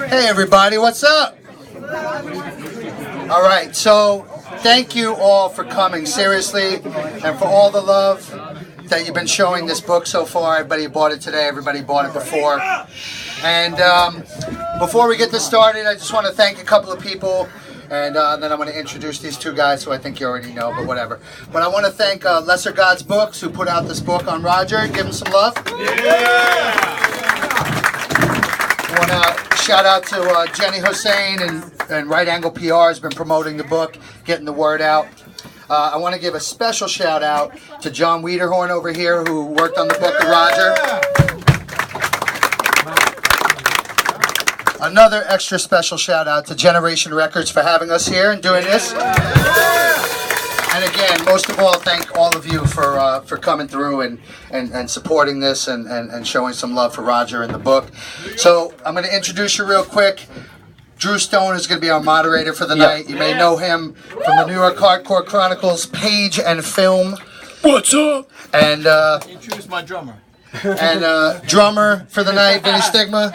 Hey everybody, what's up? All right, so thank you all for coming, seriously, and for all the love that you've been showing this book so far. Everybody bought it today, everybody bought it before. And before we get this started, I just want to thank a couple of people, and then I'm going to introduce these two guys who I think you already know, but whatever. But I want to thank Lesser Gods Books, who put out this book on Roger. Give him some love. Yeah! I want to shout out to Jenny Hussein and Right Angle PR has been promoting the book, getting the word out. I want to give a special shout out to John Wiederhorn over here, who worked on the book with Roger. Another extra special shout out to Generation Records for having us here and doing this. And again, most of all, thank all of you for coming through and supporting this and showing some love for Roger and the book. So I'm going to introduce you real quick. Drew Stone is going to be our moderator for the night. You may know him from the New York Hardcore Chronicles page and film. What's up? And introduce my drummer. And drummer for the night, Vinny Stigma.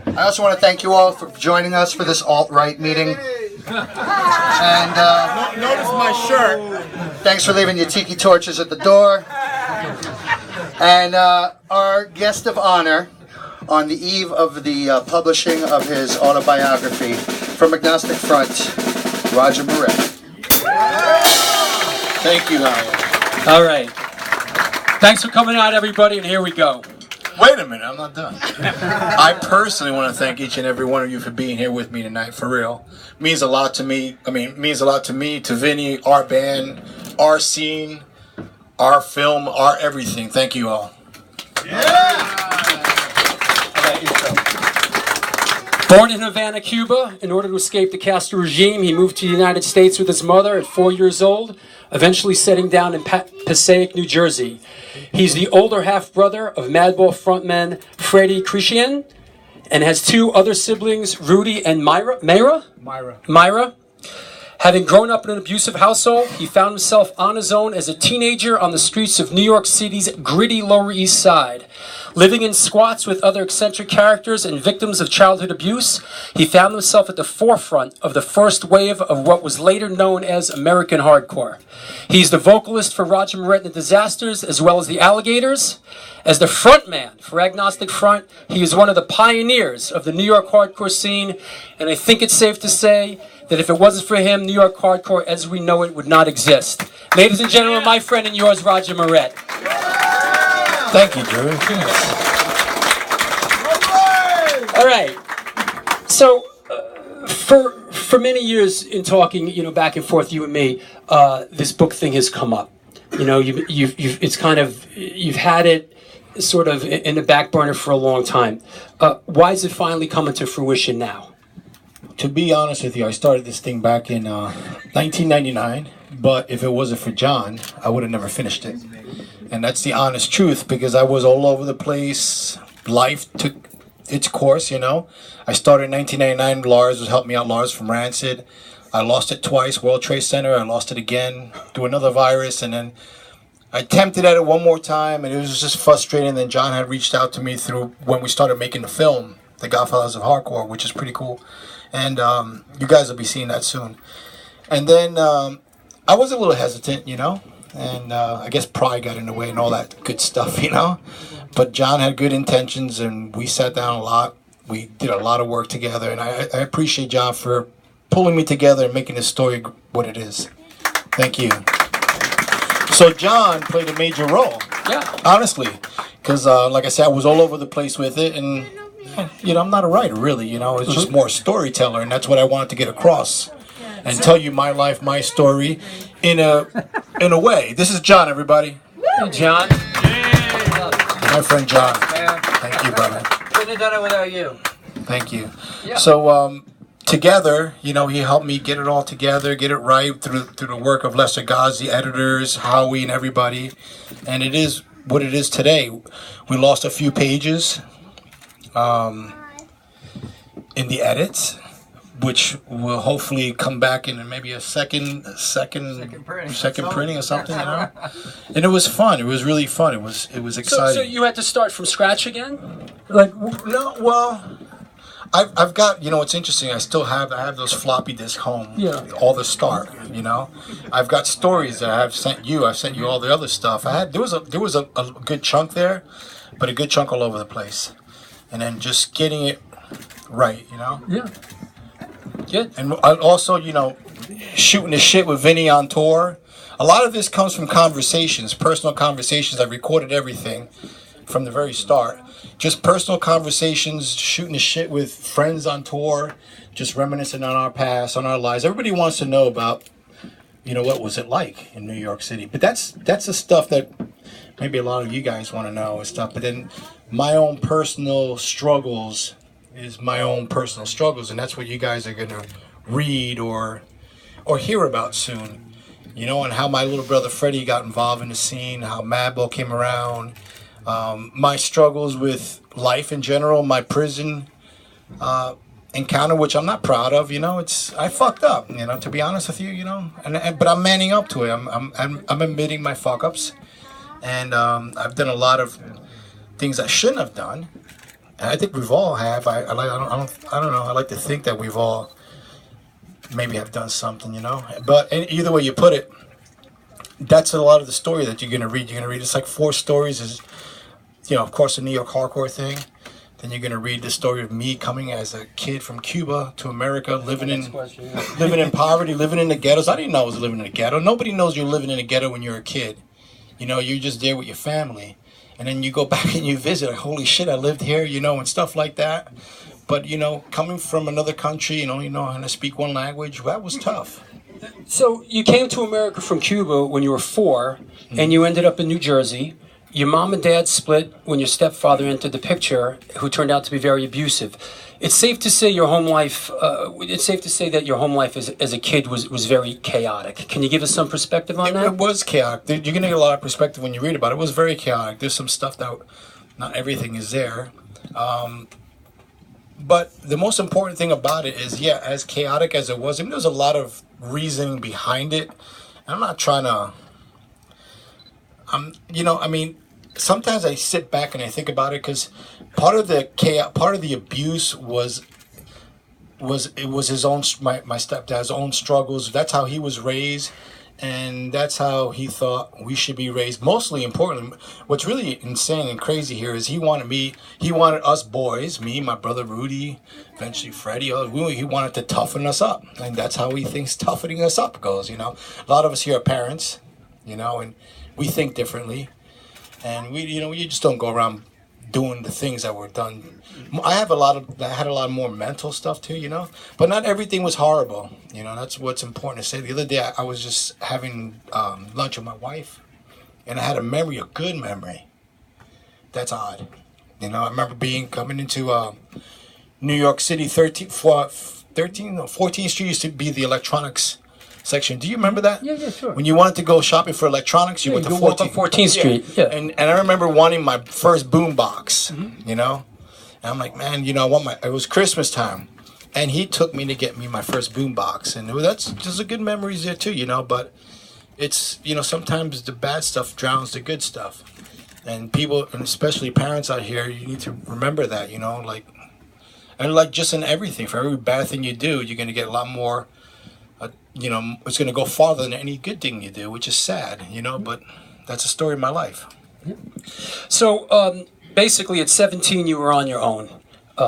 I also want to thank you all for joining us for this alt-right meeting. And notice my shirt. Thanks for leaving your tiki torches at the door. And our guest of honor on the eve of the publishing of his autobiography from Agnostic Front, Roger Miret. Thank you, Howard. All right. Thanks for coming out, everybody, and here we go. Wait a minute, I'm not done. I personally want to thank each and every one of you for being here with me tonight, for real. Means a lot to me. Means a lot to me, to Vinny, our band, our scene, our film, our everything. Thank you all. Born in Havana, Cuba, in order to escape the Castro regime, he moved to the United States with his mother at 4 years old, eventually settling down in Passaic, New Jersey. He's the older half-brother of Madball frontman Freddie Christian, and has two other siblings, Rudy and Myra. Having grown up in an abusive household, he found himself on his own as a teenager on the streets of New York City's gritty Lower East Side. Living in squats with other eccentric characters and victims of childhood abuse, he found himself at the forefront of the first wave of what was later known as American hardcore. He's the vocalist for Roger Miret and the Disasters, as well as the Alligators. As the frontman for Agnostic Front, he is one of the pioneers of the New York hardcore scene, and I think it's safe to say that if it wasn't for him, New York hardcore as we know it would not exist. Ladies and gentlemen, my friend and yours, Roger Miret. Thank you, Drew. All right. So, for many years in talking, back and forth, you and me, this book thing has come up. You've had it sort of in the back burner for a long time. Why is it finally coming to fruition now? To be honest with you, I started this thing back in 1999, but if it wasn't for John, I would have never finished it. And that's the honest truth, because I was all over the place. Life took its course, I started in 1999. Lars was helping me out, Lars from Rancid. I lost it twice, World Trade Center. I lost it again through another virus, and then I attempted at it one more time, and it was just frustrating. Then John had reached out to me through when we started making the film, The Godfathers of Hardcore, which is pretty cool. And you guys will be seeing that soon. And then I was a little hesitant, and I guess pride got in the way and all that good stuff, But John had good intentions, and we sat down a lot. We did a lot of work together, and I appreciate John for pulling me together and making this story what it is. Thank you. So John played a major role, honestly, because like I said, I was all over the place with it, and I'm not a writer, really, it's just more a storyteller, and that's what I wanted to get across and tell you my life, my story in a way. This is John, everybody. Hey, John. My friend John. Thank you, brother. Couldn't have done it without you. Thank you. Yeah. So together, he helped me get it all together, get it right through the work of Lesser Gods, the editors, Howie, and everybody, and it is what it is today. We lost a few pages in the edits, which will hopefully come back in maybe a second printing or something, you know. And it was fun. It was really fun. It was exciting. So you had to start from scratch again? Like no, well, I've got, you know, it's interesting. I have those floppy disk home. Yeah. All the start, you know. I've got stories that I've sent you. I've sent you all the other stuff. There was a good chunk there, but a good chunk all over the place, and then just getting it right, you know. Yeah. Good. And also, you know, shooting the shit with Vinny on tour. A lot of this comes from conversations, personal conversations. I recorded everything from the very start. Just personal conversations, shooting the shit with friends on tour, just reminiscing on our past, on our lives. Everybody wants to know about, you know, what was it like in New York City. But that's the stuff that maybe a lot of you guys want to know and stuff. But then my own personal struggles is my own personal struggles, and that's what you guys are going to read or hear about soon. You know, and how my little brother Freddie got involved in the scene, how Madball came around, my struggles with life in general, my prison encounter, which I'm not proud of. You know, I fucked up. You know, to be honest with you, you know, but I'm manning up to it. I'm admitting my fuck ups, and I've done a lot of things I shouldn't have done. And I think we've all have. I don't know. I like to think that we've all maybe have done something, you know. But either way you put it, that's a lot of the story that you're gonna read. You're gonna read. It's like 4 stories. Is, you know, of course, the New York hardcore thing. Then you're gonna read the story of me coming as a kid from Cuba to America, living in poverty, living in the ghettos. I didn't know I was living in a ghetto. Nobody knows you're living in a ghetto when you're a kid. You know, you're just there with your family. And then you go back and you visit, holy shit, I lived here, you know, and stuff like that. But, you know, coming from another country and only knowing how to speak one language, that was tough. So you came to America from Cuba when you were 4, and you ended up in New Jersey. Your mom and dad split when your stepfather entered the picture, who turned out to be very abusive. It's safe to say your home life. It's safe to say that your home life as a kid was very chaotic. Can you give us some perspective on that? It was chaotic. You're gonna get a lot of perspective when you read about it. It was very chaotic. There's some stuff that not everything is there. But the most important thing about it is, yeah, as chaotic as it was, I mean, there's a lot of reasoning behind it. I'm not trying to. You know, I mean, sometimes I sit back and I think about it, because part of the chaos, part of the abuse was his own, my stepdad's own struggles. That's how he was raised, and that's how he thought we should be raised. Mostly importantly, what's really insane and crazy here is he wanted us boys, me, my brother Rudy, eventually Freddie, he wanted to toughen us up, and that's how he thinks toughening us up goes. You know, a lot of us here are parents, you know, and we think differently. And we just don't go around doing the things that were done. I had a lot more mental stuff too, you know. But not everything was horrible, you know. That's what's important to say. The other day, I was just having lunch with my wife, and I had a good memory. That's odd, you know. I remember coming into New York City, 14th Street used to be the electronics section. Do you remember that? Yeah, sure. When you wanted to go shopping for electronics, you went to 14th Street. Yeah. And I remember wanting my first boom box, you know? And I'm like, man, you know, it was Christmas time. And he took me to get me my first boom box. And that's just a good memories there too, you know? But it's, you know, sometimes the bad stuff drowns the good stuff. And people, and especially parents out here, you need to remember that, you know? Like just in everything, for every bad thing you do, you're going to get a lot more. You know, it's going to go farther than any good thing you do, which is sad, you know, but that's a story of my life. So basically at 17, you were on your own.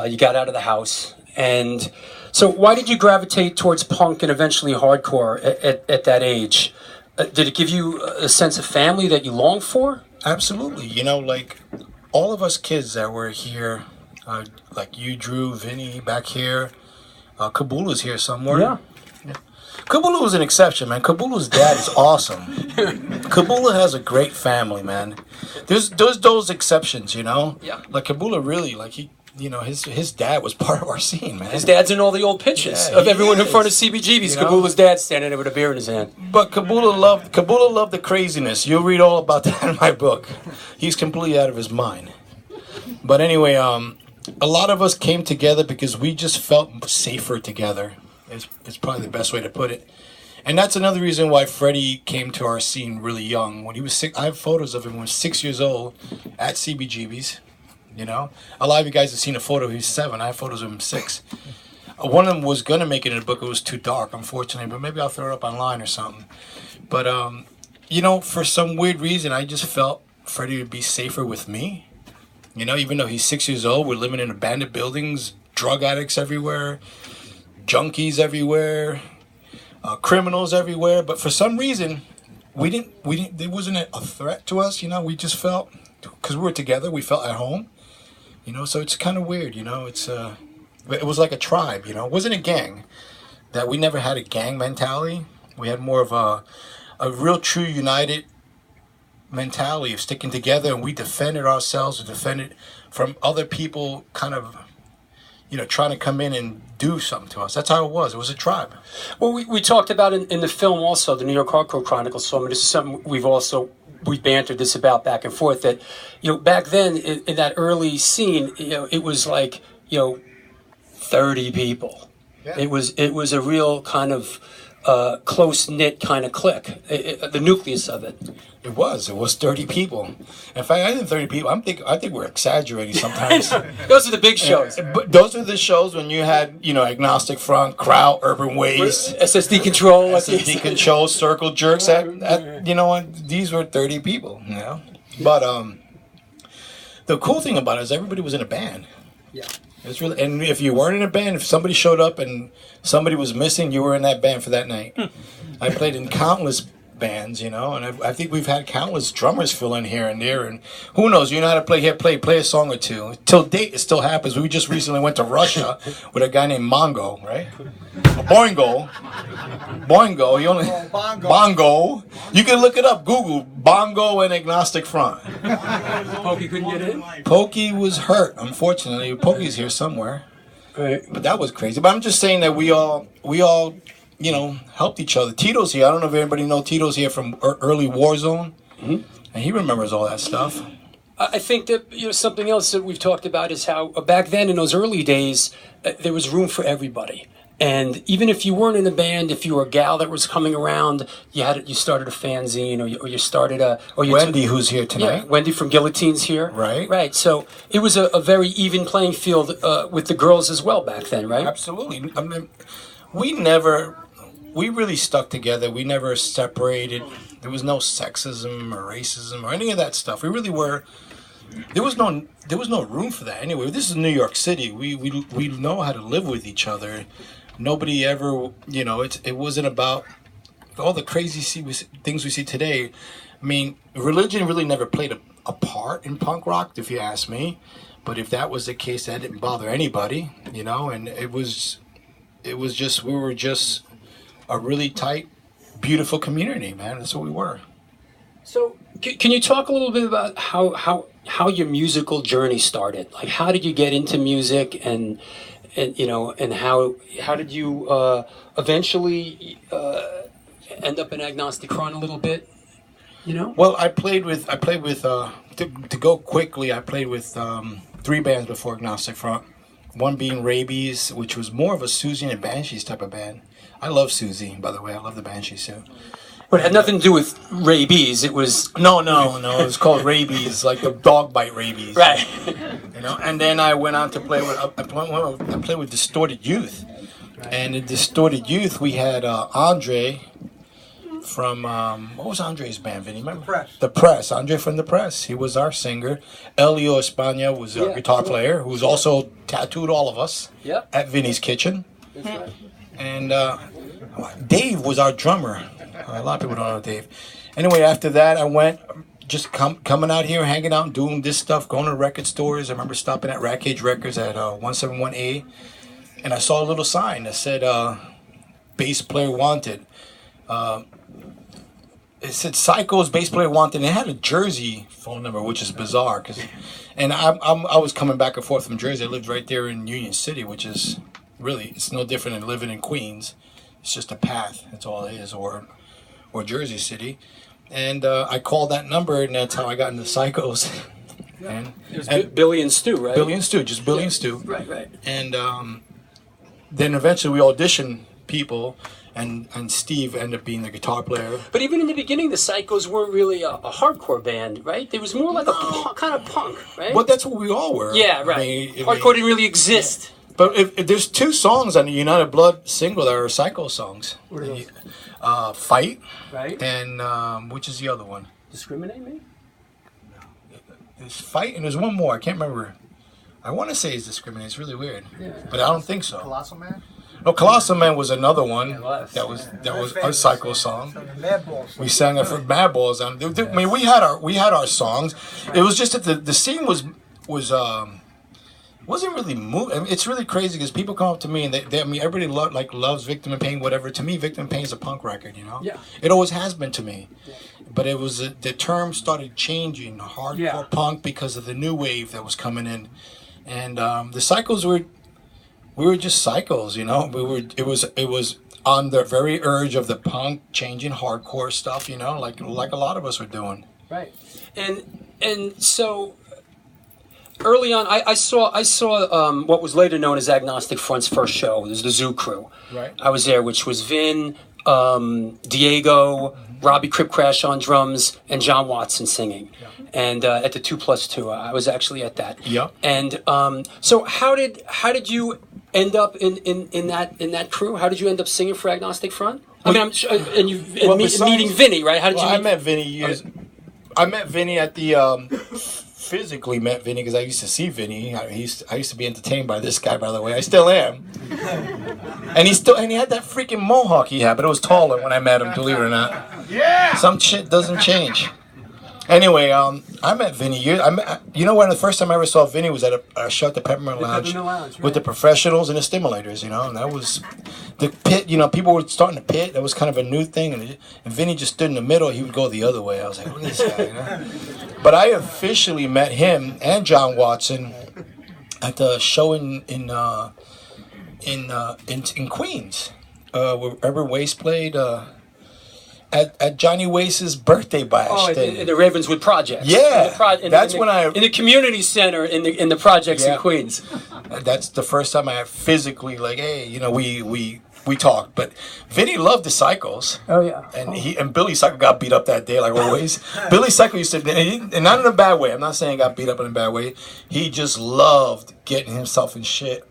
You got out of the house. And so why did you gravitate towards punk and eventually hardcore at that age? Did it give you a sense of family that you longed for? Absolutely. You know, like all of us kids that were here, like you, Drew, Vinny, back here, Kabula's here somewhere. Yeah. Kabula was an exception, man. Kabula's dad is awesome. Kabula has a great family, man. There's those exceptions, you know? Yeah. Like Kabula really, like his dad was part of our scene, man. His dad's in all the old pictures of everyone in front of CBGB's. Kabula's dad standing there with a beer in his hand. But Kabula loved the craziness. You'll read all about that in my book. He's completely out of his mind. But anyway, a lot of us came together because we just felt safer together. It's probably the best way to put it. And that's another reason why Freddie came to our scene really young. When he was 6, I have photos of him when he was 6 years old at CBGB's. You know, a lot of you guys have seen a photo. He's 7. I have photos of him 6. One of them was gonna make it in the book. It was too dark, unfortunately. But maybe I'll throw it up online or something. But you know, for some weird reason, I just felt Freddie would be safer with me. You know, even though he's 6 years old, we're living in abandoned buildings, drug addicts everywhere, junkies everywhere, criminals everywhere. But for some reason, we didn't. There wasn't a threat to us. You know, we just felt, because we were together, we felt at home. You know, so it's kind of weird. You know, it was like a tribe. You know, it wasn't a gang. That we never had a gang mentality. We had more of a real, true, united mentality of sticking together, and we defended ourselves, or defended from other people kind of, you know, trying to come in and do something to us. That's how it was. It was a tribe. Well, we talked about in the film also, the New York Hardcore Chronicles. So I mean, this is something we bantered this about back and forth, that, you know, back then in that early scene, you know, it was like, you know, 30 people. Yeah. It was a real kind of close-knit kind of clique, the nucleus of it. It was 30 people. In fact, I think 30 people. I think we're exaggerating sometimes. Those are the big shows. But those are the shows when you had, you know, Agnostic Front, Crowd, Urban Ways, SSD Control, Control, Circle Jerks. You know what? These were 30 people. You know, but the cool thing about it is everybody was in a band. Yeah. It's really, and if you weren't in a band, if somebody showed up and somebody was missing, you were in that band for that night. I played in countless bands, you know, and I think we've had countless drummers fill in here and there, and who knows, you know how to play a song or two. Till date, it still happens. We just recently went to Russia with a guy named Mongo, right? Boingo, he only Bongo. You can look it up, Google Bongo and Agnostic Front. Pokey couldn't get in? Pokey was hurt, unfortunately. Pokey's here somewhere. Right. But that was crazy. But I'm just saying that we all, you know, helped each other. Tito's here. I don't know if anybody know Tito's here from early Warzone. Mm-hmm. And he remembers all that stuff. I think that, you know, something else that we've talked about is how back then in those early days, there was room for everybody. And even if you weren't in a band, if you were a gal that was coming around, you started a fanzine, or you started Wendy, who's here tonight. Yeah, Wendy from Guillotine's here. Right. Right. So it was a very even playing field with the girls as well back then, right? Absolutely. I mean, we really stuck together. We never separated. There was no sexism or racism or any of that stuff. We really were. There was no room for that anyway. This is New York City. We know how to live with each other. Nobody ever, you know, it wasn't about all the crazy things we see today. I mean, religion really never played a part in punk rock, if you ask me. But if that was the case, that didn't bother anybody, you know. And it was just, we were just a really tight, beautiful community, man. That's what we were. So, can you talk a little bit about how your musical journey started? Like, how did you get into music, and you know, and how did you eventually end up in Agnostic Front a little bit? You know. Well, I played with to go quickly. I played with 3 bands before Agnostic Front. One being Rabies, which was more of a Susie and Banshees type of band. I love Susie, by the way. I love the Banshees too. But it had nothing to do with rabies. It was no. It was called Rabies, like the dog bite rabies. Right. You know. And then I went on to play with I played with Distorted Youth, and in Distorted Youth we had Andre from what was Andre's band? Vinny, remember? The Press. The Press. Andre from The Press. He was our singer. Elio Espana was our guitar player, who's also tattooed all of us. Yep. At Vinny's kitchen. That's right. And Dave was our drummer. A lot of people don't know Dave. Anyway, after that, I went just coming out here, hanging out, and doing this stuff, going to record stores. I remember stopping at Rat Cage Records at 171A, and I saw a little sign that said bass player wanted. It said Psycho's bass player wanted, and it had a Jersey phone number, which is bizarre. And I was coming back and forth from Jersey. I lived right there in Union City, which is really, it's no different than living in Queens. It's just a path. That's all it is, or Jersey City. And I called that number, and that's how I got into Psychos. And Billy and Stu, right? Billy and Stu, just Billy and Stu. Right. And then eventually we auditioned people, and Steve ended up being the guitar player. But even in the beginning, the Psychos weren't really a hardcore band, right? It was more like a kind of punk, right? Well, that's what we all were. Yeah, right. Hardcore didn't really exist. But if there's 2 songs on the United Blood single that are Psycho songs. What are those? Fight. Right. And which is the other one? Discriminate, maybe? There's Fight and there's one more. I can't remember. I want to say it's Discriminate. It's really weird. Yeah. But I don't think so. Colossal Man? No, Colossal Man was another one. Yeah, that was a Psycho song. Madballs. We sang it for Madballs. I mean, we had our songs. It was just that the scene wasn't really moving. I mean, it's really crazy because people come up to me and I mean, everybody loves Victim in Pain, whatever. To me, Victim in Pain is a punk record, you know? Yeah. It always has been to me. Yeah. But it was, the term started changing, hardcore punk, because of the new wave that was coming in. And the Psychos we were just psychos, you know? It was on the very urge of the punk changing hardcore stuff, you know, like a lot of us were doing. Right. And so early on, I saw what was later known as Agnostic Front's first show. It was the Zoo Crew. Right. I was there, which was Vin, Diego, Robbie Crip Crash on drums, and John Watson singing. Yeah. And at the 2+2, I was actually at that. Yeah. And so how did you end up in that crew? How did you end up singing for Agnostic Front? I mean, meeting Vinny, right? How did you? I met Vinny years. I met Vinny at the. Physically met Vinny because I used to see Vinny. I used to be entertained by this guy, by the way. I still am. And he had that freaking mohawk he had, but it was taller when I met him, believe it or not. Yeah. Some shit doesn't change. Anyway, I met Vinny. You know when the first time I ever saw Vinny was at a show at the Peppermint Lounge, right. with the Professionals and the Stimulators, you know, and that was the pit. You know, people were starting to pit. That was kind of a new thing, and Vinny just stood in the middle. He would go the other way. I was like, look at this guy, you know. But I officially met him and John Watson at the show in Queens, where N.Y.C played. At Johnny Wace's birthday bash. Oh, in the Ravenswood Projects. Yeah, that's when I in the community center in the projects in Queens. That's the first time I physically hey, you know, we talked. But Vinny loved the Psychos. Oh yeah, and Billy Psycho got beat up that day like always. Billy Psycho used to, and not in a bad way. I'm not saying he got beat up in a bad way. He just loved getting himself in shit.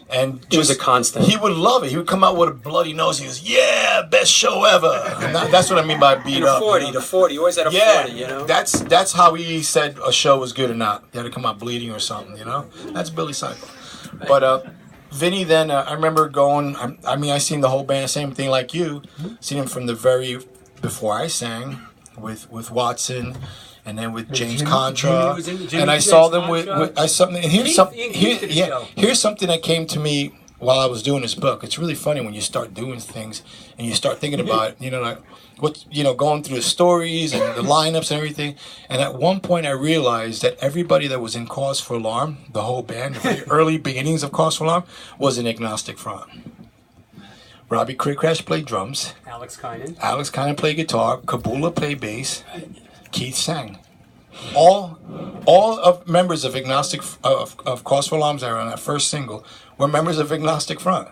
And it was a constant. He would love it. He would come out with a bloody nose. He goes, "Yeah, best show ever." And that's what I mean by beat up. 40 to 40. Always at a 40, you know? That's how he said a show was good or not. He had to come out bleeding or something, you know? That's Billy Psycho. Right. But Vinny then, I remember going, I seen the whole band, same thing like you. Seen him from the before I sang with Watson. And then with James Contra, and I saw them with something. And here's something that came to me while I was doing this book. It's really funny when you start doing things and you start thinking about it, you know, like going through the stories and the lineups and everything. And at one point, I realized that everybody that was in Cause for Alarm, the whole band, the very early beginnings of Cause for Alarm, was in Agnostic Front. Robbie Crash played drums. Alex Kynan played guitar. Kabula played bass. Keith sang. All of members of Agnostic of Cause for Alarm's era on that first single were members of Agnostic Front.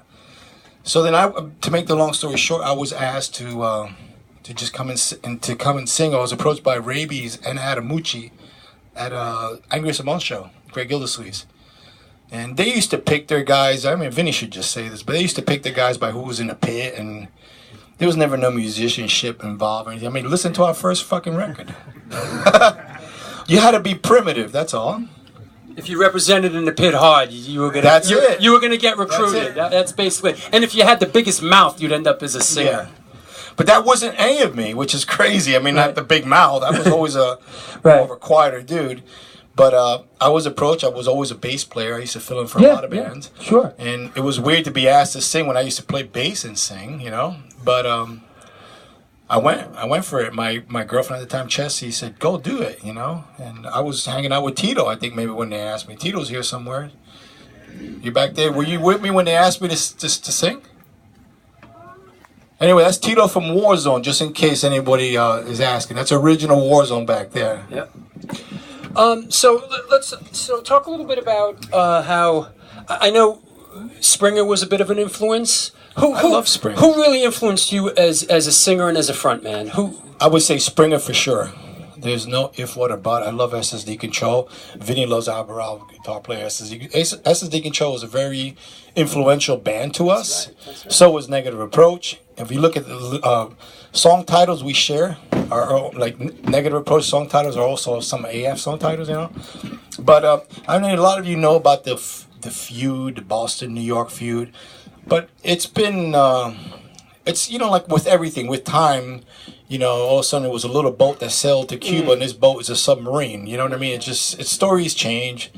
So then to make the long story short, I was asked to just come and sing. I was approached by Rabies and Adam N.Y.H.C at Angry Simone show, Greg Gildersleeve's. And they used to pick their guys. I mean, Vinny should just say this, but they used to pick their guys by who was in the pit, and there was never no musicianship involved or anything. I mean, listen to our first fucking record. You had to be primitive, that's all. If you represented in the pit hard, you were gonna. You were gonna get recruited. That's basically. And if you had the biggest mouth, you'd end up as a singer. Yeah. But that wasn't any of me, which is crazy. I mean, not the big mouth. I was always more of a quieter dude. But I was approached. I was always a bass player. I used to fill in for a lot of bands. Sure. And it was weird to be asked to sing when I used to play bass and sing, you know. But I went for it. My girlfriend at the time, Chessie, said, "Go do it," you know. And I was hanging out with Tito, I think, maybe when they asked me. Tito's here somewhere. You back there? Were you with me when they asked me to sing? Anyway, that's Tito from Warzone, just in case anybody is asking. That's original Warzone back there. Yeah. So let's talk a little bit about how I know Springer was a bit of an influence. I love Springer. Who really influenced you as a singer and as a frontman? Who? I would say Springer for sure. There's no if, what, or but. I love SSD Control. Vinny Los Alvarado, guitar player. SSD Control is a very influential band to us. That's right. So was Negative Approach. If you look at the song titles we share, are like Negative Approach song titles are also some AF song titles, you know. But I mean, a lot of you know about the feud, the Boston, New York feud. But it's been, it's, you know, like with everything, with time, you know, all of a sudden it was a little boat that sailed to Cuba, and this boat is a submarine. You know what I mean? Its stories change.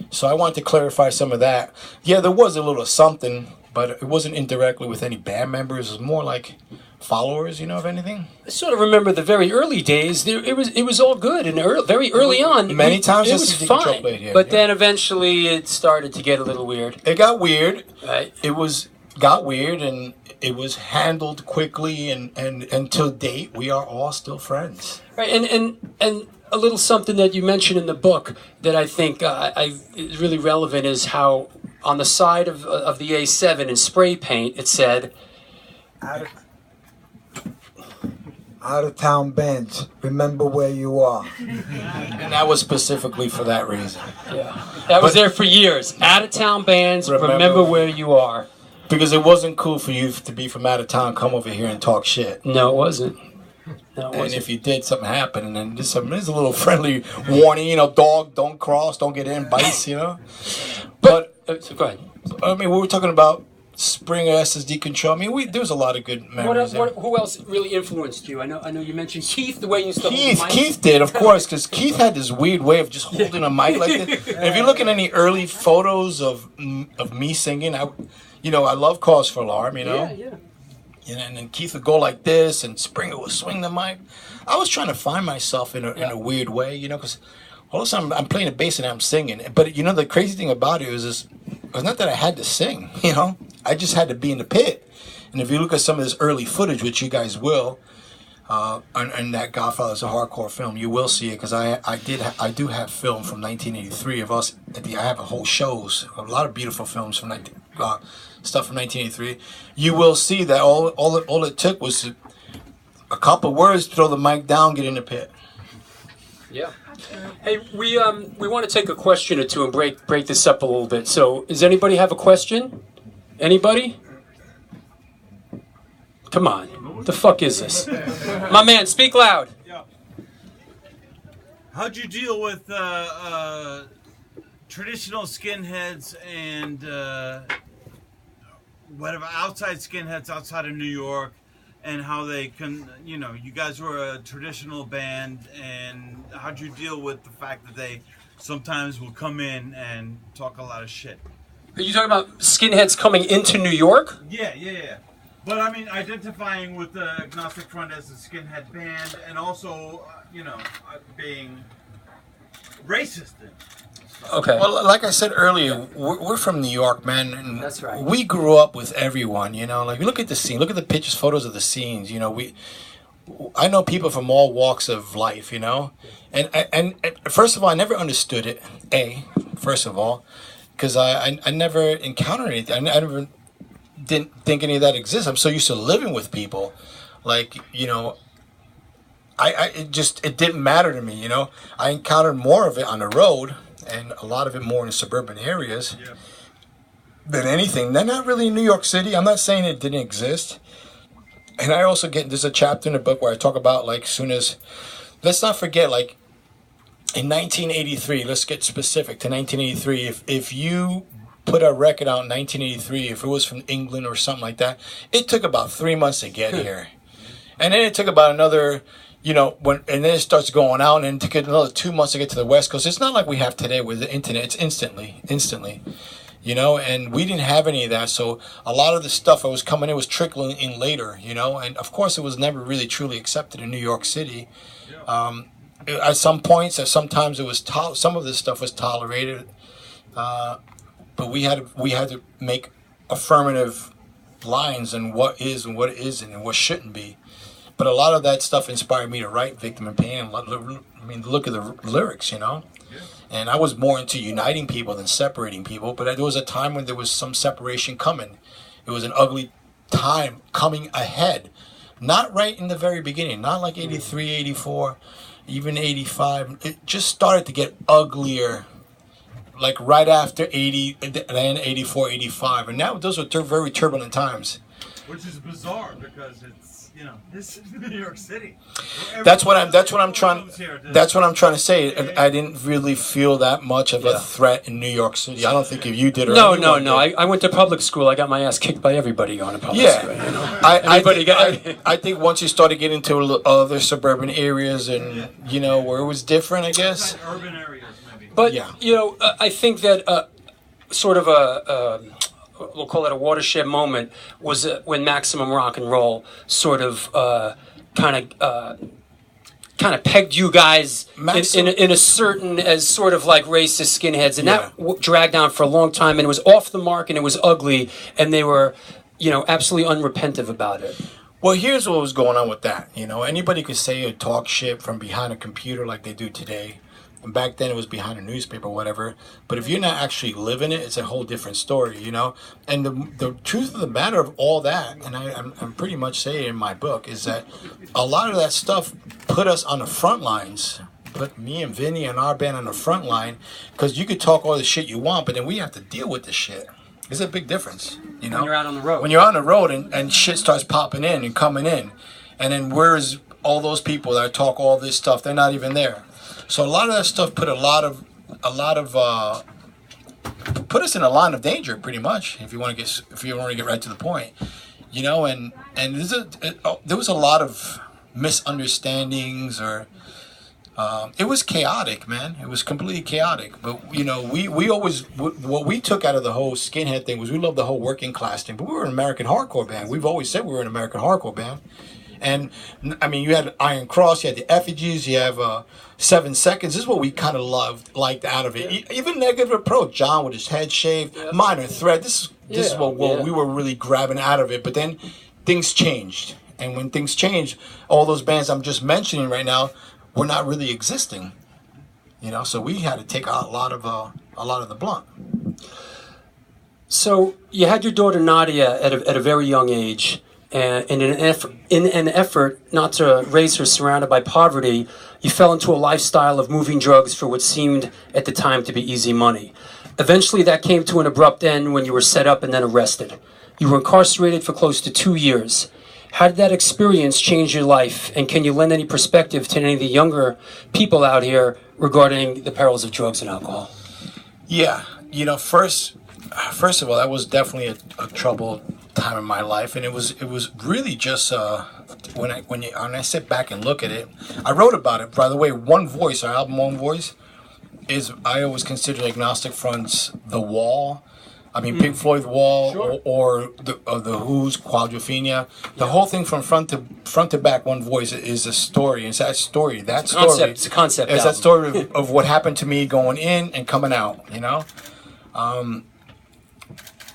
So I wanted to clarify some of that. Yeah, there was a little something, but it wasn't indirectly with any band members. It was more like followers, you know, if anything. I sort of remember the very early days. It was all good, and very early on, many times it was fine. But then eventually it started to get a little weird. It got weird. Right. Got weird, and it was handled quickly, and until date we are all still friends. Right, and a little something that you mentioned in the book that I think is really relevant is how on the side of the A7 in spray paint it said, out of town bands, remember where you are. And that was specifically for that reason. Yeah, that was there for years. Out of town bands, remember where you are. Because it wasn't cool for you to be from out of town, come over here and talk shit. No, it wasn't. No, it and wasn't. if you did, something happened, and then there's a little friendly warning, you know, dog, don't cross, don't get in, bites, you know. But so go ahead. I mean, we were talking about Springer, SSD Control. I mean, there was a lot of good memories. Who else really influenced you? I know you mentioned Keith, the way you used to hold the mic. Keith did, of course, because Keith had this weird way of just holding a mic like this. And if you look at any early photos of me singing, I love Cause for Alarm, you know. Yeah. And then Keith would go like this, and Springer would swing the mic. I was trying to find myself in a weird way, you know, because all of a sudden I'm playing the bass and I'm singing. But, you know, the crazy thing about it was not that I had to sing, you know. I just had to be in the pit. And if you look at some of this early footage, which you guys will, and that Godfather's a Hardcore film, you will see it, because I do have film from 1983 of us. I have a whole shows, a lot of beautiful films from stuff from 1983. You will see that all it took was a couple words, throw the mic down, get in the pit. Yeah. Hey, we want to take a question or two and break this up a little bit. So, does anybody have a question? Anybody? Come on. What the fuck is this? My man, speak loud. Yeah. How'd you deal with traditional skinheads and whatever outside skinheads outside of New York, and how they can, you know, you guys were a traditional band, and how'd you deal with the fact that they sometimes will come in and talk a lot of shit? Are you talking about skinheads coming into New York? Yeah. But I mean, identifying with the Agnostic Front as a skinhead band, and also, being racist. Okay. Well, like I said earlier, we're from New York, man. And that's right. We grew up with everyone, you know. Like, look at the scene. Look at the pictures, photos of the scenes. You know, I know people from all walks of life, you know. And first of all, I never understood it. First of all, because I never encountered anything. I never didn't think any of that exists. I'm so used to living with people, like, you know. It didn't matter to me, you know. I encountered more of it on the road, and a lot of it more in suburban areas than anything. They're not really in New York City. I'm not saying it didn't exist. And I also there's a chapter in the book where I talk about, like, let's not forget, like, in 1983, let's get specific to 1983. If you put a record out in 1983, if it was from England or something like that, it took about 3 months to get here. And then it took about another, you know, and then it starts going out, and it took another 2 months to get to the West Coast. It's not like we have today with the internet. It's instantly, you know, and we didn't have any of that. So a lot of the stuff that was coming in was trickling in later, you know, and of course it was never really truly accepted in New York City. At some points, sometimes it was some of this stuff was tolerated, but we had to make affirmative lines on what is and what isn't and what shouldn't be. But a lot of that stuff inspired me to write Victim in Pain. I mean, look at the lyrics, you know? Yeah. And I was more into uniting people than separating people. But there was a time when there was some separation coming. It was an ugly time coming ahead. Not right in the very beginning, not like 83, 84, even 85. It just started to get uglier, like right after 80, then 84, 85. And now those are very turbulent times. Which is bizarre because it's, you know, this is New York City. That's what I'm trying to say. I didn't really feel that much of a threat in New York City. I don't think if you did or No. did. I went to public school. I got my ass kicked by everybody going to public school. You know? I think once you started getting to other suburban areas and you know where it was different, I guess. Urban areas, maybe. But you know, I think that sort of we'll call it a watershed moment was when Maximum Rock and Roll sort of kind of pegged you guys in a certain as sort of like racist skinheads, and that dragged on for a long time, and it was off the mark, and it was ugly, and they were, you know, absolutely unrepentive about it. Well, here's what was going on with that. You know, anybody could say or talk shit from behind a computer like they do today. And back then it was behind a newspaper or whatever. But if you're not actually living it, it's a whole different story, you know? And the truth of the matter of all that, and I'm pretty much saying in my book, is that a lot of that stuff put us on the front lines. Put me and Vinny and our band on the front line. Because you could talk all the shit you want, but then we have to deal with the shit. There's a big difference, you know? When you're out on the road. When you're on the road and shit starts popping in and coming in. And then where's all those people that talk all this stuff? They're not even there. So a lot of that stuff put put us in a line of danger, pretty much. If you want to get right to the point, you know. And there was a lot of misunderstandings, or it was chaotic, man. It was completely chaotic. But you know, we always what we took out of the whole skinhead thing was we loved the whole working class thing. But we were an American hardcore band. We've always said we were an American hardcore band. And I mean, you had Iron Cross, you had the Effigies, you have 7 Seconds. This is what we kind of liked out of it. Even Negative Approach, John with his head shaved, Minor Threat. This is what we were really grabbing out of it. But then things changed, and when things changed, all those bands I'm just mentioning right now were not really existing. You know, so we had to take a lot of the blunt. So you had your daughter Nadia at a very young age. And in an effort not to raise her surrounded by poverty, you fell into a lifestyle of moving drugs for what seemed at the time to be easy money. Eventually that came to an abrupt end when you were set up and then arrested. You were incarcerated for close to 2 years. How did that experience change your life? And can you lend any perspective to any of the younger people out here regarding the perils of drugs and alcohol? Yeah, you know, first of all, that was definitely a troubled time in my life, and it was really just when I sit back and look at it, I wrote about it. By the way, One Voice, our album One Voice, is I always consider Agnostic Front's The Wall. I mean, Pink Floyd The Wall, sure. or the Who's Quadrophenia. The whole thing from front to back, One Voice is a story. It's that story. It's a concept. It's that story of what happened to me going in and coming out. You know.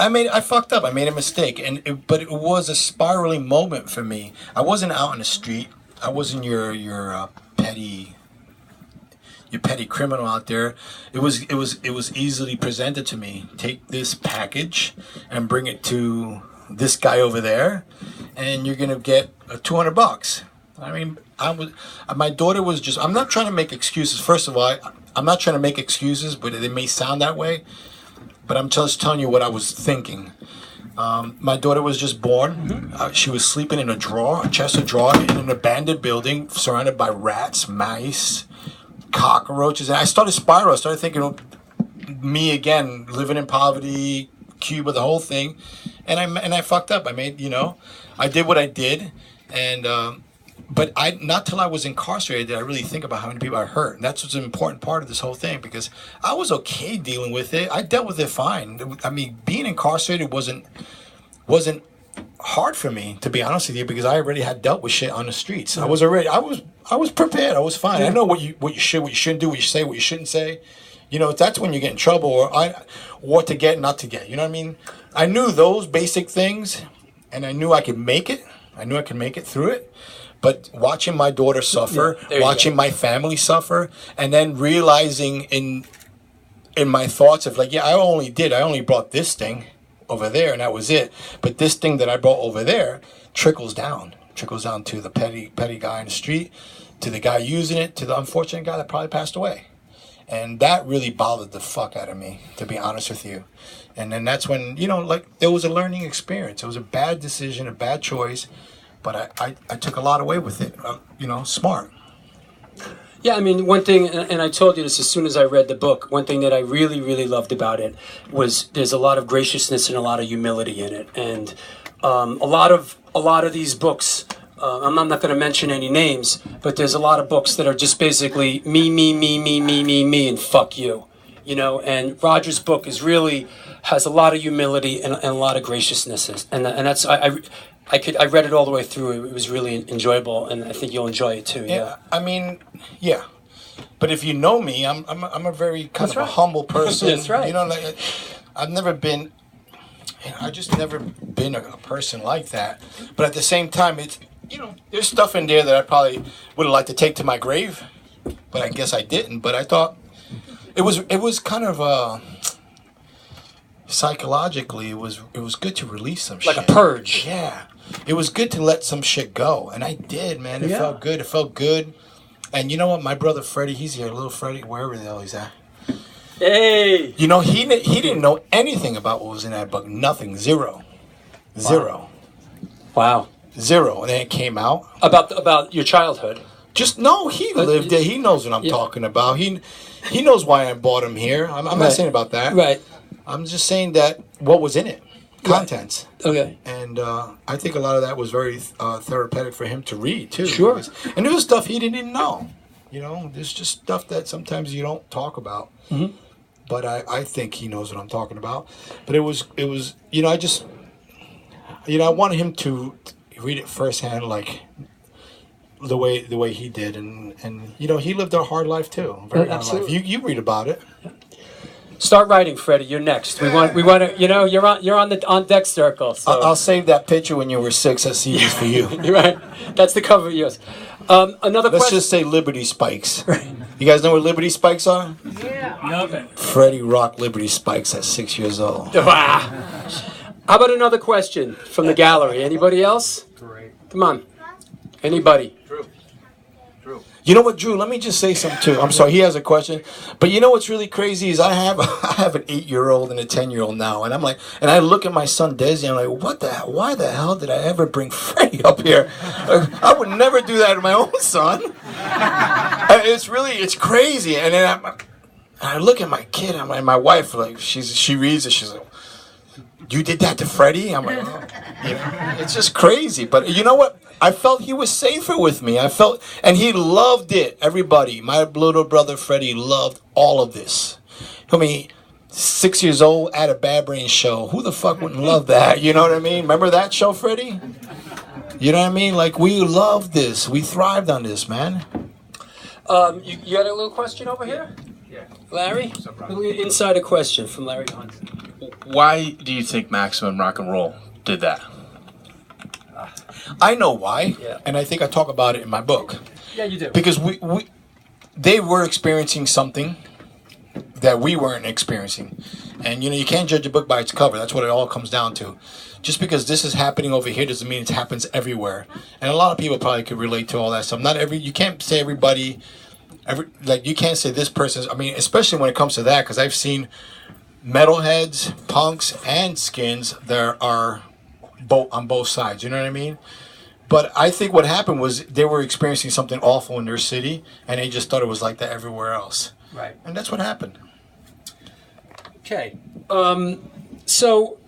I fucked up. I made a mistake, but it was a spiraling moment for me. I wasn't out in the street. I wasn't your petty criminal out there. It was easily presented to me. Take this package and bring it to this guy over there, and you're gonna get $200. I mean, my daughter was just. I'm not trying to make excuses. First of all, I'm not trying to make excuses, but it may sound that way. But I'm just telling you what I was thinking. My daughter was just born. She was sleeping in a chest of drawer, in an abandoned building, surrounded by rats, mice, cockroaches. And I started spiraling. I started thinking of me again, living in poverty, Cuba, the whole thing. And I fucked up. I did what I did. And but not till I was incarcerated did I really think about how many people I hurt. And that's what's an important part of this whole thing, because I was okay dealing with it. I dealt with it fine. I mean, being incarcerated wasn't hard for me, to be honest with you, because I already had dealt with shit on the streets. I was prepared. I was fine. I know what you should, what you shouldn't do, what you say, what you shouldn't say. You know, that's when you get in trouble, or what to get, not to get. You know what I mean? I knew those basic things, and I knew I could make it. I knew I could make it through it. But watching my daughter suffer, watching my family suffer, and then realizing in my thoughts of like, I only brought this thing. over there, and that was it. But this thing that I brought over there trickles down to the petty guy in the street, to the guy using it, to the unfortunate guy that probably passed away. And that really bothered the fuck out of me, to be honest with you. And then that's when, you know, like, it was a learning experience. It was a bad decision, a bad choice, but I took a lot away with it, you know, smart. Yeah, I mean, one thing, and I told you this as soon as I read the book, one thing that I really, really loved about it was there's a lot of graciousness and a lot of humility in it. And a lot of these books, I'm not going to mention any names, but there's a lot of books that are just basically me, and fuck you. You know, and Roger's book has a lot of humility and a lot of graciousness. And that's, I read it all the way through. It was really enjoyable, and I think you'll enjoy it too. Yeah. I mean, yeah. But if you know me, I'm a very kind of a humble person. That's right. You know, like, I just never been a person like that. But at the same time, it's, you know, there's stuff in there that I probably would have liked to take to my grave, but I guess I didn't. But I thought it was kind of psychologically, it was good to release some shit. Like a purge. Yeah. It was good to let some shit go, and I did, man. It felt good. It felt good. And you know what? My brother Freddie, he's here, little Freddie, wherever the hell he's at. Hey. You know, he didn't know anything about what was in that book. Nothing. Zero. Wow. Zero. And then it came out. About your childhood. Just no, he lived it. He knows what I'm talking about. He knows why I bought him here. I'm not saying about that. Right. I'm just saying that what was in it. Contents. Okay. And I think a lot of that was very therapeutic for him to read, too. Sure. And there was stuff he didn't even know. You know, there's just stuff that sometimes you don't talk about. Mm-hmm. But I think he knows what I'm talking about. But it was you know, I wanted him to read it firsthand, like the way he did. And you know, he lived a hard life, too. Very hard life. You read about it. Start writing, Freddie. You're next. We want to. You know, you're on deck circle. So. I'll save that picture when you were 6. That CD's for you. Right. That's the cover of yours. Another Let's question. just say Liberty Spikes. You guys know what Liberty Spikes are? Yeah. Nothing. Freddie rocked Liberty Spikes at 6 years old. Wow. How about another question from the gallery? Anybody else? Great. Come on. Anybody? Drew. You know what, Drew? Let me just say something too. I'm sorry, he has a question. But you know what's really crazy is I have an 8-year-old and a 10-year-old now, and I'm like, and I look at my son Desi, and I'm like, what the hell? Why the hell did I ever bring Freddie up here? I would never do that to my own son. It's crazy. And then I look at my kid, and my wife, like, she reads it, she's like, you did that to Freddie? I'm like, oh. You know, it's just crazy. But you know what? I felt he was safer with me. And he loved it. Everybody, my little brother Freddie loved all of this. I mean, 6 years old at a Bad Brain show. Who the fuck wouldn't love that? You know what I mean? Remember that show, Freddie? You know what I mean? Like, we loved this. We thrived on this, man. You had a little question over here? Yeah. Larry? Inside a question from Larry Hunt. Why do you think Maximum Rock and Roll did that? I know why, Yeah. and I think I talk about it in my book. Yeah, you do. Because they were experiencing something that we weren't experiencing. And, you know, you can't judge a book by its cover. That's what it all comes down to. Just because this is happening over here doesn't mean it happens everywhere. And a lot of people probably could relate to all that stuff. You can't say everybody, you can't say this person's, I mean, especially when it comes to that, because I've seen metalheads, punks, and skins that are on both sides, you know what I mean? But I think what happened was they were experiencing something awful in their city, and they just thought it was like that everywhere else. Right. And that's what happened. Okay. So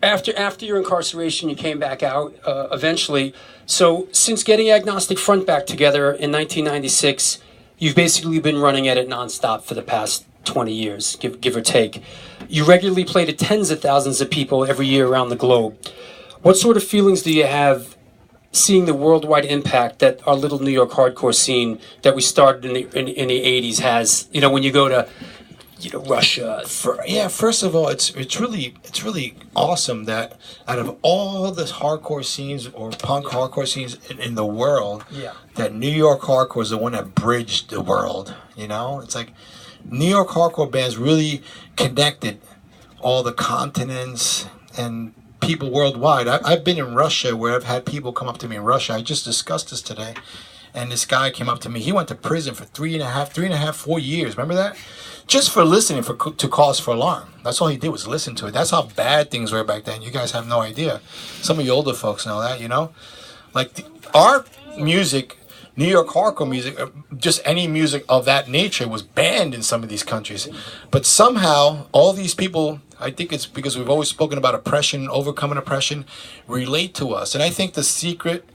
after your incarceration, you came back out eventually. So since getting Agnostic Front back together in 1996, you've basically been running at it nonstop for the past 20 years, give or take. You regularly play to tens of thousands of people every year around the globe. What sort of feelings do you have seeing the worldwide impact that our little New York hardcore scene that we started in the 80s has? You know, when you go to Russia. First of all, it's really awesome that out of all the hardcore scenes or punk hardcore scenes in the world, that New York hardcore is the one that bridged the world. You know, it's like New York hardcore bands really connected all the continents and people worldwide. I've been in Russia where I've had people come up to me in Russia. I just discussed this today. And this guy came up to me. He went to prison for 4 years. Remember that? Just for listening to cause for alarm. That's all he did was listen to it. That's how bad things were back then. You guys have no idea. Some of you older folks know that, you know? Like our music, New York hardcore music, just any music of that nature was banned in some of these countries. But somehow, all these people, I think it's because we've always spoken about oppression, overcoming oppression, relate to us. And I think the secret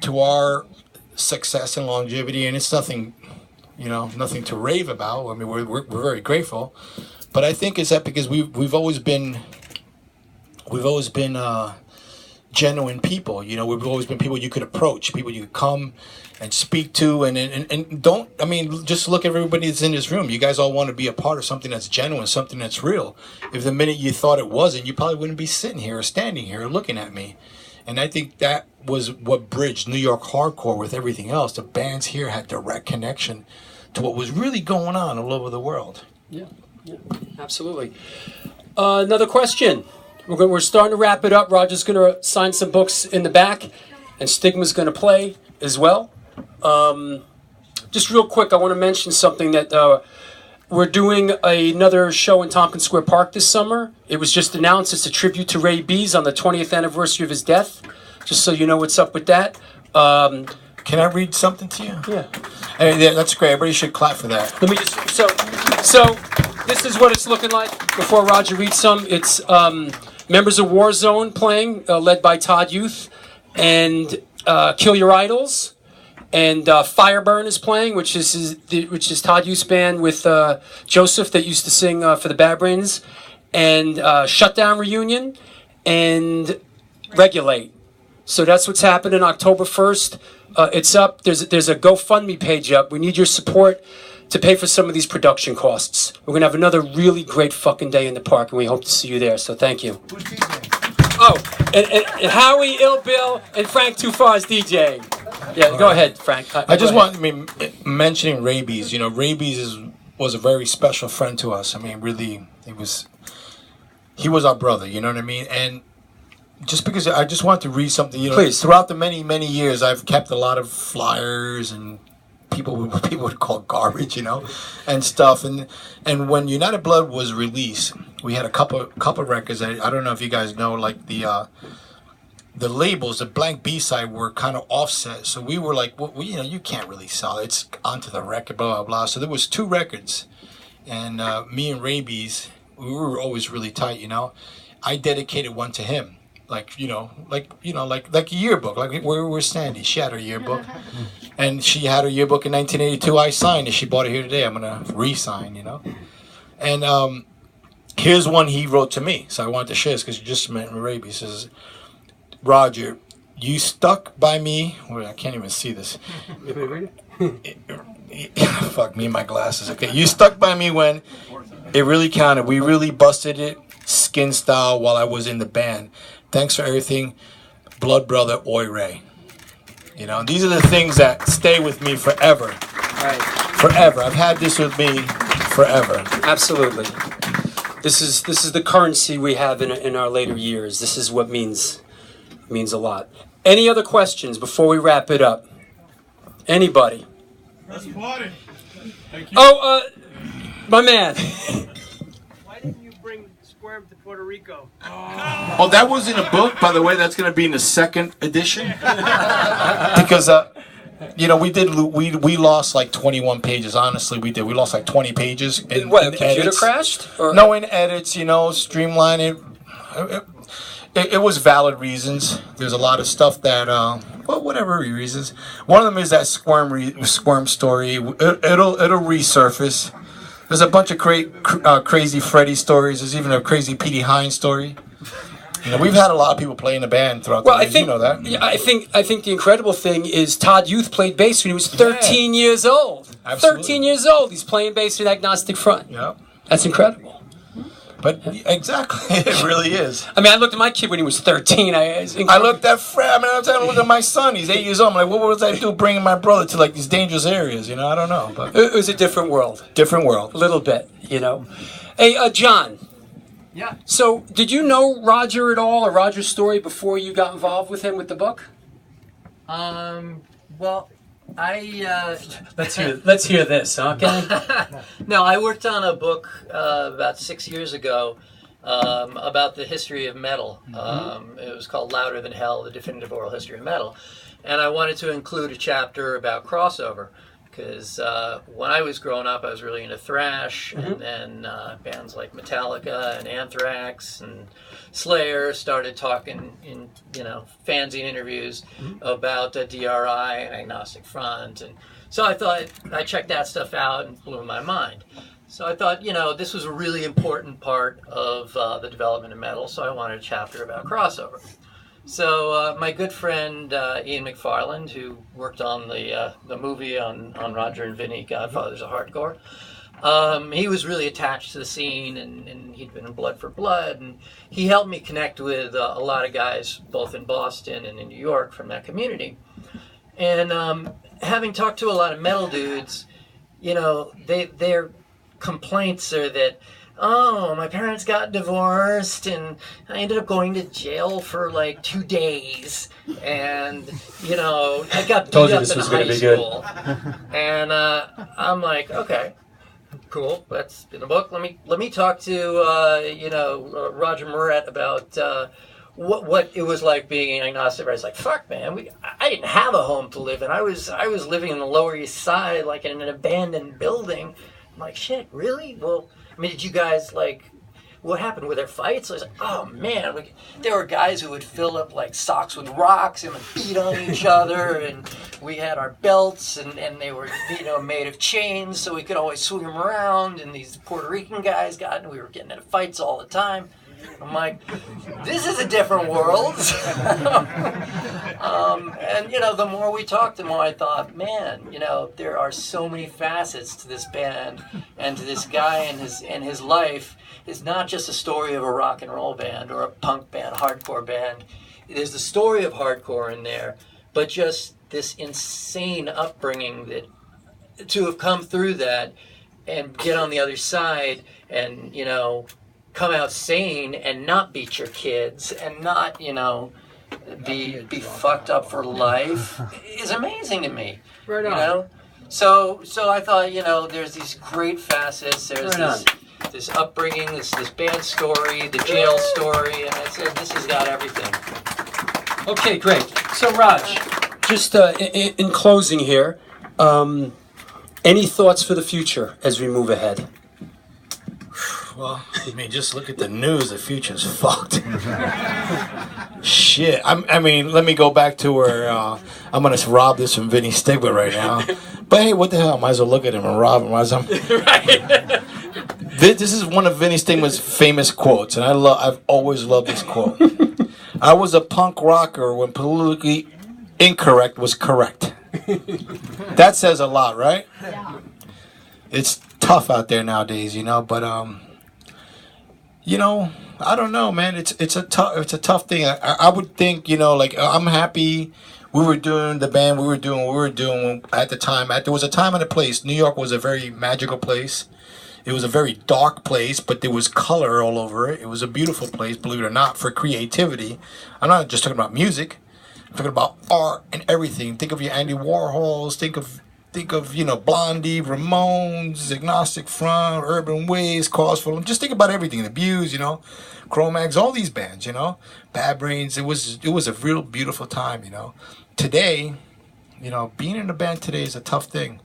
to our success and longevity, and it's nothing, you know, nothing to rave about. I mean, we're very grateful, but I think it's that because we've always been genuine people. You know, we've always been people you could approach, people you could come and speak to, and don't. I mean, just look at everybody that's in this room. You guys all want to be a part of something that's genuine, something that's real. If the minute you thought it wasn't, you probably wouldn't be sitting here or standing here or looking at me. And I think that was what bridged New York hardcore with everything else. The bands here had direct connection to what was really going on all over the world. Yeah, absolutely. Another question. We're starting to wrap it up. Roger's going to sign some books in the back, and Stigma's going to play as well. Just real quick, I want to mention something that we're doing another show in Tompkins Square Park this summer. It was just announced. It's a tribute to Rabies on the 20th anniversary of his death. Just so you know what's up with that. Can I read something to you? Yeah. Hey, that's great. Everybody should clap for that. Let me just so this is what it's looking like before Roger reads some. It's members of Warzone playing, led by Todd Youth, and Kill Your Idols. And Fireburn is playing, which is Todd Youth's band with Joseph that used to sing for the Bad Brains, and Shutdown Reunion, and Regulate. So that's what's happening October 1st. It's up. There's a GoFundMe page up. We need your support to pay for some of these production costs. We're gonna have another really great fucking day in the park, and we hope to see you there. So thank you. Who's DJing? Oh, and Howie, Ill Bill, and Frank Too Far is DJing. Yeah, go ahead, Frank. I just want mentioning Rabies. You know, Rabies was a very special friend to us. I mean, really, he was our brother. You know what I mean? And just because I just want to read something. You know, please. Throughout the many years, I've kept a lot of flyers and people would call garbage, you know, and stuff. And when United Blood was released, we had a couple records. I don't know if you guys know, like the labels, the blank B-side were kind of offset. So we were like, well, you know, you can't really sell it. It's onto the record, blah, blah, blah. So there was 2 records. And me and Rabies, we were always really tight, you know. I dedicated one to him. Like a yearbook. Like where we're Sandy. She had her yearbook. And she had her yearbook in 1982. I signed it. She bought it here today. I'm going to re-sign, you know. And here's one he wrote to me. So I wanted to share this because you just met Rabies. He says, Roger, you stuck by me. Wait, I can't even see this. Fuck me and my glasses. Okay, you stuck by me when it really counted. We really busted it, skin style, while I was in the band. Thanks for everything, Blood Brother Oi Ray. You know, these are the things that stay with me forever. Right. Forever. I've had this with me forever. Absolutely. This is the currency we have in our later years. This is what means a lot. Any other questions before we wrap it up? Anybody? Let's party. Thank you. Oh, my man. Why didn't you bring Squirm to Puerto Rico? Oh, that was in a book, by the way. That's going to be in the 2nd edition. Because, you know, we lost like 21 pages. Honestly, we did. We lost like 20 pages. In Computer edits. crashed? Or? No, in edits, you know, streamline it. It was valid reasons. There's a lot of stuff that, well, whatever reasons. One of them is that Squirm story. It'll resurface. There's a bunch of crazy Freddy stories. There's even a crazy Petey Hines story. You know, we've had a lot of people play in the band throughout the years. You know that. Yeah, I think the incredible thing is Todd Youth played bass when he was 13 years old. Absolutely. 13 years old. He's playing bass in Agnostic Front. Yeah. That's incredible. But exactly, it really is. I mean, I looked at my kid when he was 13. I looked at Fred. I mean, I looked at my son. He's 8 years old. I'm like, what was I do bringing my brother to like these dangerous areas? You know, I don't know. But it was a different world. Different world. A little bit, you know. Hey, John, Yeah. So, did you know Roger at all, or Roger's story, before you got involved with him with the book? Well, I Let's hear this, okay? no, I worked on a book about 6 years ago about the history of metal. It was called Louder Than Hell: The Definitive Oral History of Metal, and I wanted to include a chapter about crossover. Because when I was growing up, I was really into thrash, and then bands like Metallica and Anthrax and Slayer started talking in, fanzine interviews about DRI and Agnostic Front, and so I thought I checked that stuff out and blew my mind. So I thought, this was a really important part of the development of metal, so I wanted a chapter about crossover. So my good friend Ian McFarland, who worked on the movie on Roger and Vinny, Godfathers of Hardcore, he was really attached to the scene, and he'd been in Blood for Blood, and he helped me connect with a lot of guys, both in Boston and in New York, from that community. And having talked to a lot of metal dudes, their complaints are that, oh, my parents got divorced, and I ended up going to jail for like 2 days, and I got beat up in high school. And I'm like, okay, cool, that's in the book. Let me talk to Roger Miret about what it was like being an agnostic. I was like, fuck, man, I didn't have a home to live in. I was living in the Lower East Side, like in an abandoned building. I'm like, shit, really? Well, I mean, did you guys, what happened? Were there fights? I was like, oh, man. There were guys who would fill up, socks with rocks and would beat on each other, and we had our belts, and they were, made of chains, so we could always swing them around, and these Puerto Rican guys we were getting into fights all the time. I'm like, this is a different world. And, the more we talked, the more I thought, man, there are so many facets to this band and to this guy and his life. It's not just a story of a rock and roll band or a punk band, hardcore band. There's the story of hardcore in there, but just this insane upbringing that to have come through that and get on the other side and, come out sane and not beat your kids and not, be fucked up for life is amazing to me. Right on. So I thought, there's these great facets. There's this upbringing, this band story, the jail story, and I said, this has got everything. Okay, great. So, Raj, just in closing here, any thoughts for the future as we move ahead? Well, I mean, just look at the news. The future's fucked. Shit. I mean, let me go back to where I'm going to rob this from Vinny Stigma right now. But hey, what the hell? Might as well look at him and rob him. Right. This is one of Vinny Stigma's famous quotes, and I've always loved this quote. I was a punk rocker when politically incorrect was correct. That says a lot, right? Yeah. It's tough out there nowadays, but I don't know, man. It's a tough thing. I would think, I'm happy we were doing the band, we were doing what we were doing at the time. There was a time and a place. New York was a very magical place. It was a very dark place, but there was color all over it. It was a beautiful place, believe it or not, for creativity. I'm not just talking about music. I'm talking about art and everything. Think of your Andy Warhols. Think of Blondie, Ramones, Agnostic Front, Urban Ways, Cause for Just think about everything. The Views, Chromags, all these bands, Bad Brains. It was a real beautiful time, Today, being in a band today is a tough thing.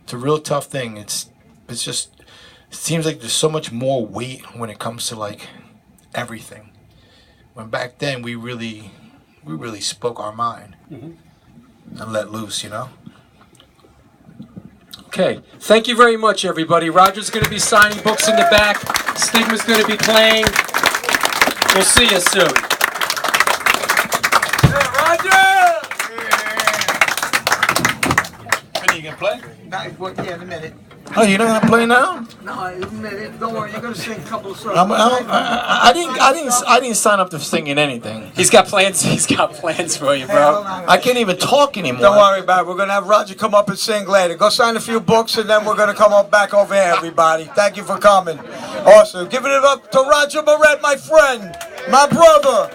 It's a real tough thing. It's just, it seems like there's so much more weight when it comes to everything. When back then we really spoke our mind and let loose, Okay, thank you very much, everybody. Roger's going to be signing books in the back. Stigma's going to be playing. We'll see you soon. Hey, Roger! Yeah. play? Yeah, in a minute. Oh, you're not gonna play now? No, in a minute. Don't worry, you're gonna sing a couple of songs. I didn't sign up to singing anything. He's got plans. He's got plans for you, bro. I can't even talk anymore. Don't worry about it. We're gonna have Roger come up and sing later. Go sign a few books, and then we're gonna come up back over here, everybody. Thank you for coming. Awesome. Giving it up to Roger Miret, my friend, my brother.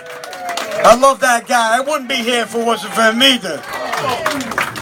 I love that guy. I wouldn't be here if it wasn't for him either.